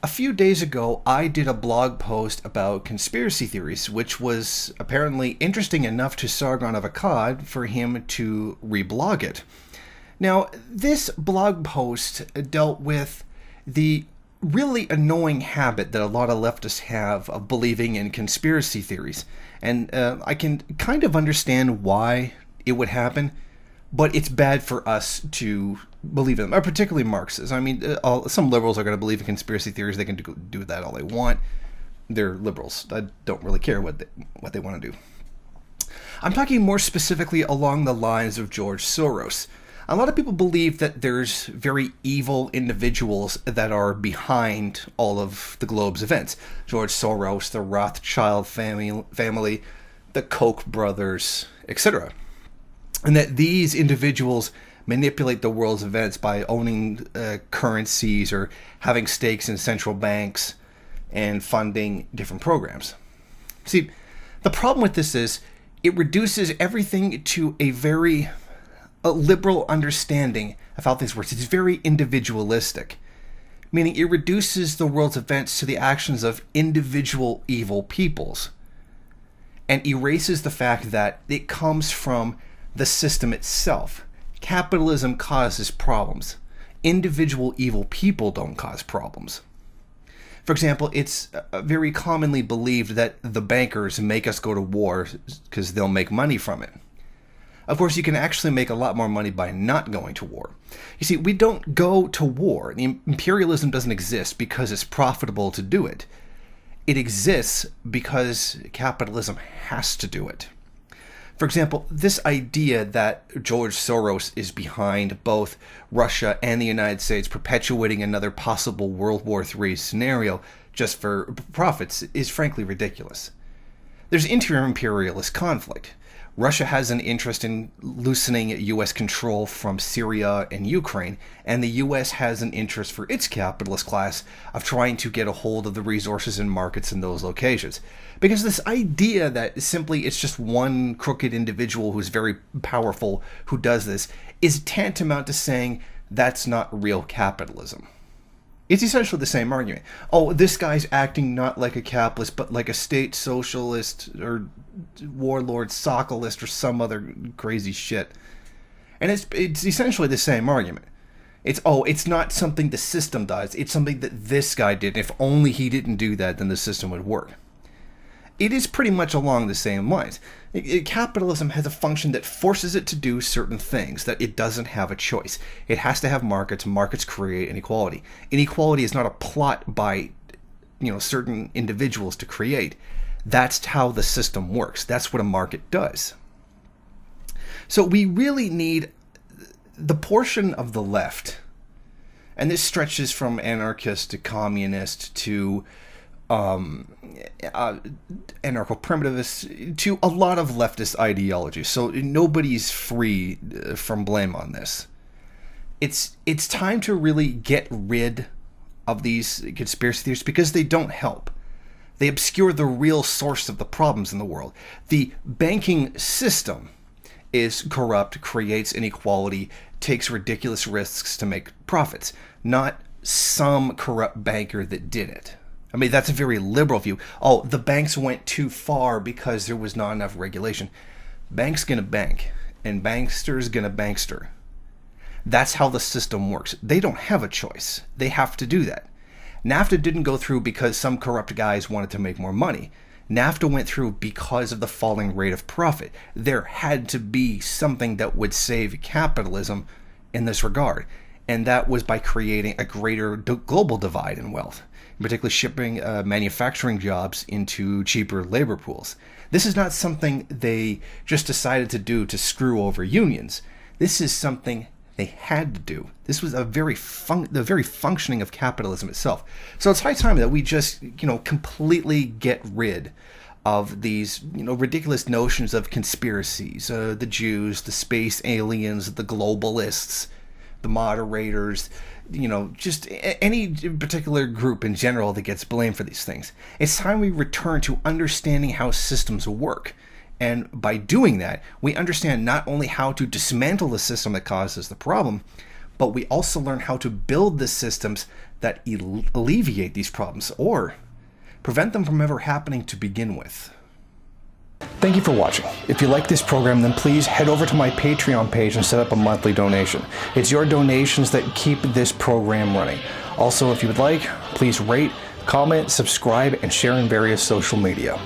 A few days ago, I did a blog post about conspiracy theories, which was apparently interesting enough to Sargon of Akkad for him to reblog it. Now, this blog post dealt with the really annoying habit that a lot of leftists have of believing in conspiracy theories. And I can kind of understand why it would happen, but it's bad for us to believe in them, particularly Marxists. I mean, some liberals are going to believe in conspiracy theories. They can do that all they want. They're liberals. I don't really care what they want to do. I'm talking more specifically along the lines of George Soros. A lot of people believe that there's very evil individuals that are behind all of the globe's events. George Soros, the Rothschild family, the Koch brothers, etc. And that these individuals manipulate the world's events by owning currencies or having stakes in central banks and funding different programs. See, the problem with this is it reduces everything to a very liberal understanding of how things work. It's very individualistic, meaning it reduces the world's events to the actions of individual evil peoples and erases the fact that it comes from the system itself. Capitalism causes problems. Individual evil people don't cause problems. For example, it's very commonly believed that the bankers make us go to war because they'll make money from it. Of course, you can actually make a lot more money by not going to war. You see, we don't go to war. The imperialism doesn't exist because it's profitable to do it. It exists because capitalism has to do it. For example, this idea that George Soros is behind both Russia and the United States perpetuating another possible World War III scenario just for profits is frankly ridiculous. There's inter-imperialist conflict. Russia has an interest in loosening U.S. control from Syria and Ukraine, and the U.S. has an interest for its capitalist class of trying to get a hold of the resources and markets in those locations. Because this idea that simply it's just one crooked individual who's very powerful who does this is tantamount to saying that's not real capitalism. It's essentially the same argument. Oh, this guy's acting not like a capitalist, but like a state socialist or warlord socialist or some other crazy shit. And it's essentially the same argument. It's not something the system does. It's something that this guy did. If only he didn't do that, then the system would work. It is pretty much along the same lines. Capitalism has a function that forces it to do certain things, that it doesn't have a choice. It has to have markets. Markets create inequality. Inequality is not a plot by certain individuals to create. That's how the system works. That's what a market does. So we really need the portion of the left, and this stretches from anarchist to communist to anarcho-primitivists to a lot of leftist ideology. So nobody's free from blame on this. It's time to really get rid of these conspiracy theories because they don't help. They obscure the real source of the problems in the world. The banking system is corrupt, creates inequality, takes ridiculous risks to make profits, not some corrupt banker that did it. I mean, that's a very liberal view. Oh, the banks went too far because there was not enough regulation. Bank's gonna bank, and bankster's gonna bankster. That's how the system works. They don't have a choice. They have to do that. NAFTA didn't go through because some corrupt guys wanted to make more money. NAFTA went through because of the falling rate of profit. There had to be something that would save capitalism in this regard, and that was by creating a greater global divide in wealth, particularly shipping manufacturing jobs into cheaper labor pools. This is not something they just decided to do to screw over unions. This is something they had to do. This was the very functioning of capitalism itself. So it's high time that we just, completely get rid of these, ridiculous notions of conspiracies, the Jews, the space aliens, the globalists, the moderators, just any particular group in general that gets blamed for these things. It's time we return to understanding how systems work. And by doing that, we understand not only how to dismantle the system that causes the problem, but we also learn how to build the systems that alleviate these problems or prevent them from ever happening to begin with. Thank you for watching. If you like this program, then please head over to my Patreon page and set up a monthly donation. It's your donations that keep this program running. Also, if you would like, please rate, comment, subscribe, and share in various social media.